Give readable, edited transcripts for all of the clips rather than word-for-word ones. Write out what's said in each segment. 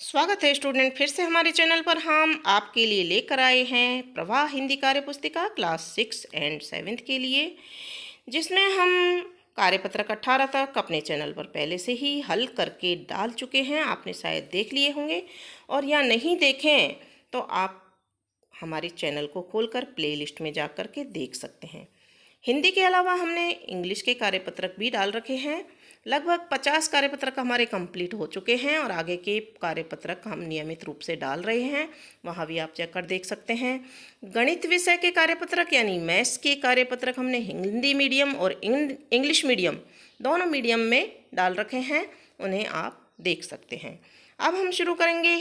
स्वागत है स्टूडेंट, फिर से हमारे चैनल पर हम आपके लिए लेकर आए हैं प्रवाह हिंदी कार्य पुस्तिका क्लास 6 एंड 7 के लिए, जिसमें हम कार्यपत्रक 18 तक अपने चैनल पर पहले से ही हल करके डाल चुके हैं। आपने शायद देख लिए होंगे, और या नहीं देखें तो आप हमारे चैनल को खोलकर प्लेलिस्ट में जा कर के देख सकते हैं। हिंदी के अलावा हमने इंग्लिश के कार्यपत्रक भी डाल रखे हैं। लगभग 50 कार्यपत्रक हमारे कंप्लीट हो चुके हैं और आगे के कार्यपत्रक हम नियमित रूप से डाल रहे हैं, वहाँ भी आप जाकर देख सकते हैं। गणित विषय के कार्यपत्रक यानी मैथ्स के कार्यपत्रक हमने हिंदी मीडियम और इंग्लिश मीडियम दोनों मीडियम में डाल रखे हैं, उन्हें आप देख सकते हैं। अब हम शुरू करेंगे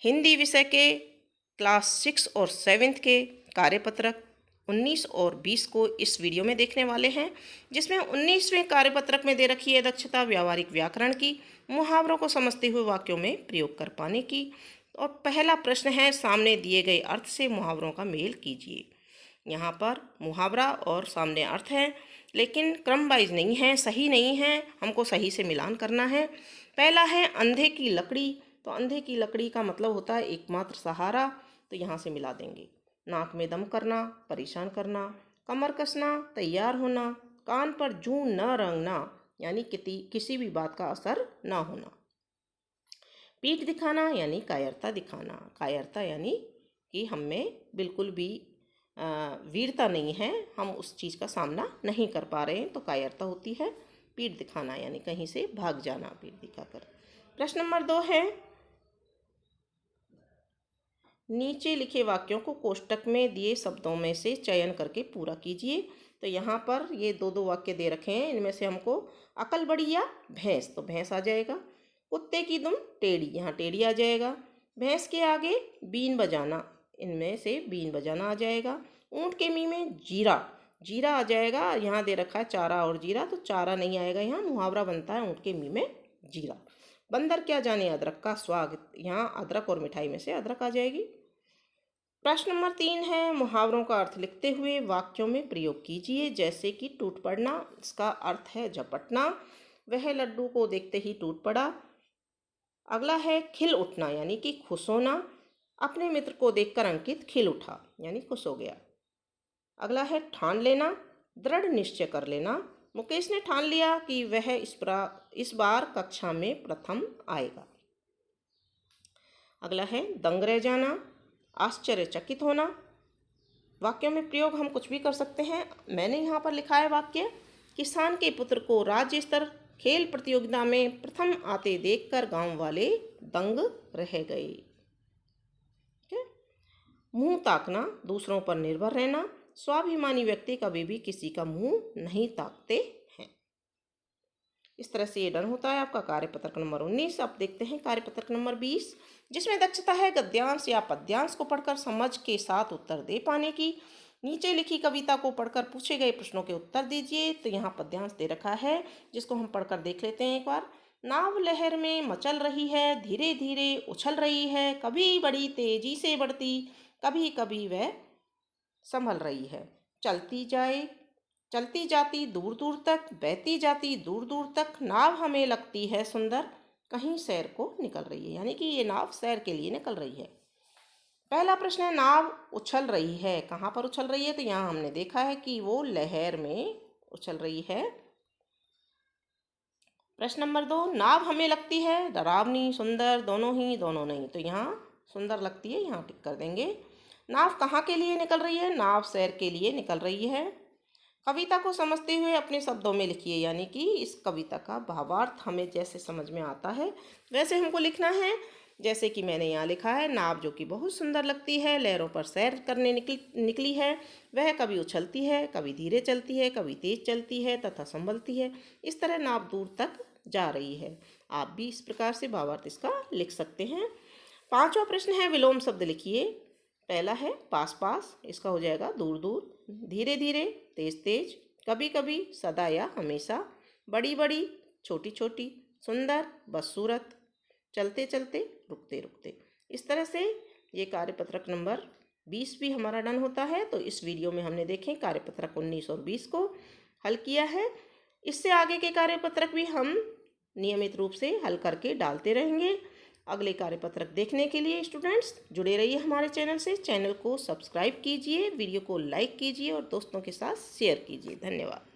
हिंदी विषय के क्लास 6 और 7 के कार्यपत्रक 19 और 20 को इस वीडियो में देखने वाले हैं, जिसमें 19वें कार्यपत्रक में दे रखी है दक्षता व्यावहारिक व्याकरण की, मुहावरों को समझते हुए वाक्यों में प्रयोग कर पाने की। और पहला प्रश्न है, सामने दिए गए अर्थ से मुहावरों का मेल कीजिए। यहाँ पर मुहावरा और सामने अर्थ है, लेकिन क्रम वाइज नहीं है, सही नहीं है, हमको सही से मिलान करना है। पहला है अंधे की लकड़ी, तो अंधे की लकड़ी का मतलब होता है एकमात्र सहारा, तो यहाँ से मिला देंगे। नाक में दम करना, परेशान करना, कमर कसना, तैयार होना, कान पर जूं न रंगना यानी किसी भी बात का असर न होना। पीठ दिखाना यानी कायरता दिखाना, कायरता यानी कि हम में बिल्कुल भी वीरता नहीं है, हम उस चीज़ का सामना नहीं कर पा रहे हैं, तो कायरता होती है। पीठ दिखाना यानी कहीं से भाग जाना पीठ दिखाकर। प्रश्न नंबर 2 है, नीचे लिखे वाक्यों को कोष्टक में दिए शब्दों में से चयन करके पूरा कीजिए। तो यहाँ पर ये दो वाक्य दे रखे हैं, इनमें से हमको अकल बड़ी या भैंस, तो भैंस आ जाएगा। कुत्ते की दुम टेढ़ी, यहाँ टेढ़ी आ जाएगा। भैंस के आगे बीन बजाना, इनमें से बीन बजाना आ जाएगा। ऊँट के मुँह में जीरा, जीरा आ जाएगा। यहाँ दे रखा है चारा और जीरा, तो चारा नहीं आएगा, यहाँ मुहावरा बनता है ऊँट के मुँह में जीरा। बंदर क्या जाने अदरक का स्वाद, यहाँ अदरक और मिठाई में से अदरक आ जाएगी। प्रश्न नंबर 3 है, मुहावरों का अर्थ लिखते हुए वाक्यों में प्रयोग कीजिए। जैसे कि टूट पड़ना, इसका अर्थ है झपटना, वह लड्डू को देखते ही टूट पड़ा। अगला है खिल उठना यानी कि खुश होना, अपने मित्र को देखकर अंकित खिल उठा यानी खुश हो गया। अगला है ठान लेना, दृढ़ निश्चय कर लेना, मुकेश ने ठान लिया कि वह इस बार कक्षा में प्रथम आएगा। अगला है दंग रह जाना, आश्चर्यचकित होना। वाक्यों में प्रयोग हम कुछ भी कर सकते हैं। मैंने यहाँ पर लिखा है वाक्य, किसान के पुत्र को राज्य स्तर खेल प्रतियोगिता में प्रथम आते देखकर गांव वाले दंग रह गए। ठीक है। मुंह ताकना, दूसरों पर निर्भर रहना, स्वाभिमानी व्यक्ति कभी भी किसी का मुंह नहीं ताकते हैं। इस तरह से ये डन होता है आपका कार्यपत्रक नंबर 19। अब देखते हैं कार्यपत्रक नंबर 20, जिसमें दक्षता है गद्यांश या पद्यांश को पढ़कर समझ के साथ उत्तर दे पाने की। नीचे लिखी कविता को पढ़कर पूछे गए प्रश्नों के उत्तर दीजिए। तो यहाँ पद्यांश दे रखा है, जिसको हम पढ़कर देख लेते हैं एक बार। नाव लहर में मचल रही है, धीरे धीरे उछल रही है, कभी बड़ी तेजी से बढ़ती, कभी कभी वह संभल रही है। चलती जाती दूर दूर तक, बहती जाती दूर दूर तक, नाव हमें लगती है सुंदर, कहीं सैर को निकल रही है, यानी कि ये नाव सैर के लिए निकल रही है। पहला प्रश्न है, नाव उछल रही है, कहाँ पर उछल रही है? तो यहाँ हमने देखा है कि वो लहर में उछल रही है। प्रश्न नंबर 2, नाव हमें लगती है डरावनी सुंदर, दोनों ही दोनों नहीं, तो यहाँ सुंदर लगती है, यहाँ टिक कर देंगे। नाव कहाँ के लिए निकल रही है? नाव सैर के लिए निकल रही है। कविता को समझते हुए अपने शब्दों में लिखिए, यानी कि इस कविता का भावार्थ हमें जैसे समझ में आता है वैसे हमको लिखना है। जैसे कि मैंने यहाँ लिखा है, नाव जो कि बहुत सुंदर लगती है, लहरों पर सैर करने निकली है, वह कभी उछलती है, कभी धीरे चलती है, कभी तेज चलती है तथा संभलती है। इस तरह नाव दूर तक जा रही है। आप भी इस प्रकार से भावार्थ इसका लिख सकते हैं। 5वां प्रश्न है, विलोम शब्द लिखिए। पहला है पास पास, इसका हो जाएगा दूर दूर, धीरे धीरे, तेज तेज, कभी कभी, सदा या हमेशा, बड़ी बड़ी, छोटी छोटी, सुंदर, बदसूरत, चलते चलते, रुकते रुकते। इस तरह से ये कार्यपत्रक नंबर 20 भी हमारा डन होता है। तो इस वीडियो में हमने देखें कार्यपत्रक 19 और 20 को हल किया है। इससे आगे के कार्यपत्रक भी हम नियमित रूप से हल करके डालते रहेंगे। अगले कार्यपत्रक देखने के लिए स्टूडेंट्स जुड़े रहिए हमारे चैनल से। चैनल को सब्सक्राइब कीजिए, वीडियो को लाइक कीजिए और दोस्तों के साथ शेयर कीजिए। धन्यवाद।